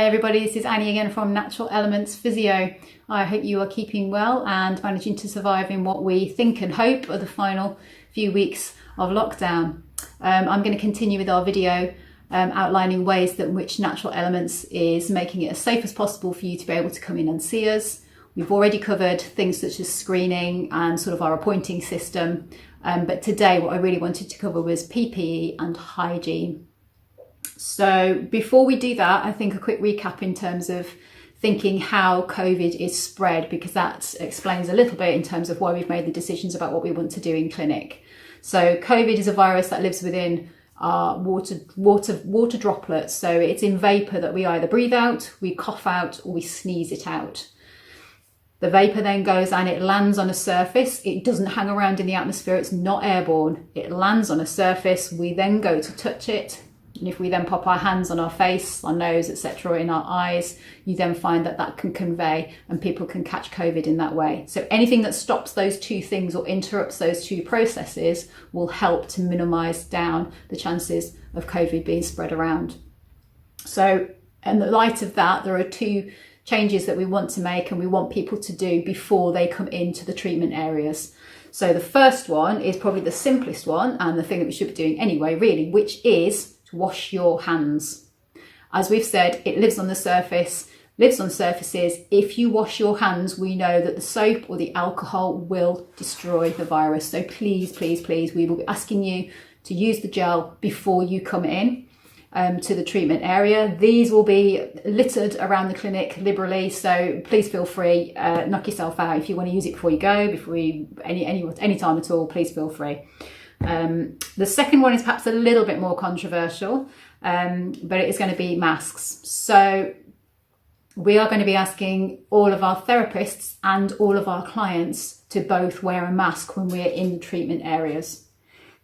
everybody, this is Annie again from Natural Elements Physio. I hope you are keeping well and managing to survive in what we think and hope are the final few weeks of lockdown. I'm going to continue with our video outlining ways that in which Natural Elements is making it as safe as possible for you to be able to come in and see us. We've already covered things such as screening and sort of our appointing system, but today what I really wanted to cover was PPE and hygiene. So before we do that, I think a quick recap in terms of thinking how COVID is spread, because that explains a little bit in terms of why we've made the decisions about what we want to do in clinic. So COVID is a virus that lives within our water droplets. So it's in vapor that we either breathe out, we cough out, or we sneeze it out. The vapor then goes and it lands on a surface. It doesn't hang around in the atmosphere. It's not airborne. It lands on a surface. We then go to touch it. And if we then pop our hands on our face, our nose, etc., in our eyes, you then find that that can convey and people can catch COVID in that way. So anything that stops those two things or interrupts those two processes will help to minimise down the chances of COVID being spread around. So in the light of that, there are two changes that we want to make and we want people to do before they come into the treatment areas. So the first one is probably the simplest one and the thing that we should be doing anyway, really, which is to wash your hands. As we've said, it lives on the surface, lives on surfaces. If you wash your hands, we know that the soap or the alcohol will destroy the virus. So please, please, please, we will be asking you to use the gel before you come in to the treatment area. These will be littered around the clinic liberally, so please feel free, knock yourself out if you want to use it before you go, any time at all, please feel free. The second one is perhaps a little bit more controversial, but it is going to be masks. So we are going to be asking all of our therapists and all of our clients to both wear a mask when we're in the treatment areas.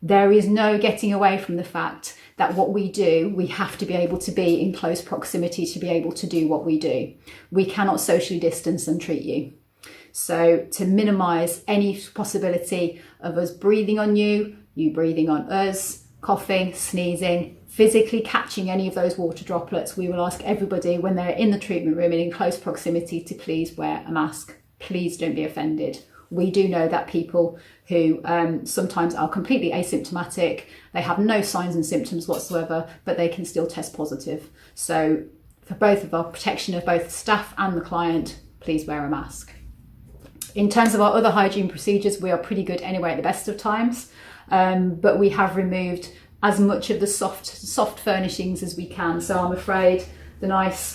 There is no getting away from the fact that what we do, we have to be able to be in close proximity to be able to do what we do. We cannot socially distance and treat you. So to minimise any possibility of us breathing on you, you breathing on us, coughing, sneezing, physically catching any of those water droplets, we will ask everybody when they're in the treatment room and in close proximity to please wear a mask. Please don't be offended. We do know that people who sometimes are completely asymptomatic, they have no signs and symptoms whatsoever, but they can still test positive. So for both of our protection of both staff and the client, please wear a mask. In terms of our other hygiene procedures, we are pretty good anyway at the best of times, but we have removed as much of the soft furnishings as we can. So I'm afraid the nice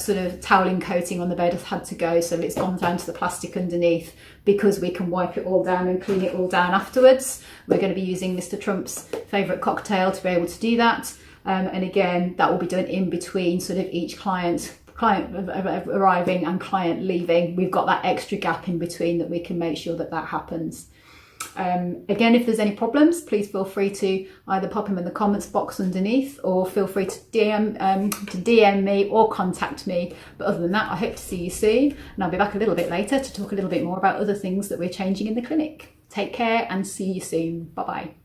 sort of toweling coating on the bed has had to go, so it's gone down to the plastic underneath because we can wipe it all down and clean it all down afterwards. We're going to be using Mr. Trump's favourite cocktail to be able to do that, and again that will be done in between sort of each client arriving and client leaving. We've got that extra gap in between that we can make sure that that happens. Again, if there's any problems, please feel free to either pop them in the comments box underneath or feel free to DM me or contact me. But other than that, I hope to see you soon, and I'll be back a little bit later to talk a little bit more about other things that we're changing in the clinic. Take care and see you soon. Bye bye.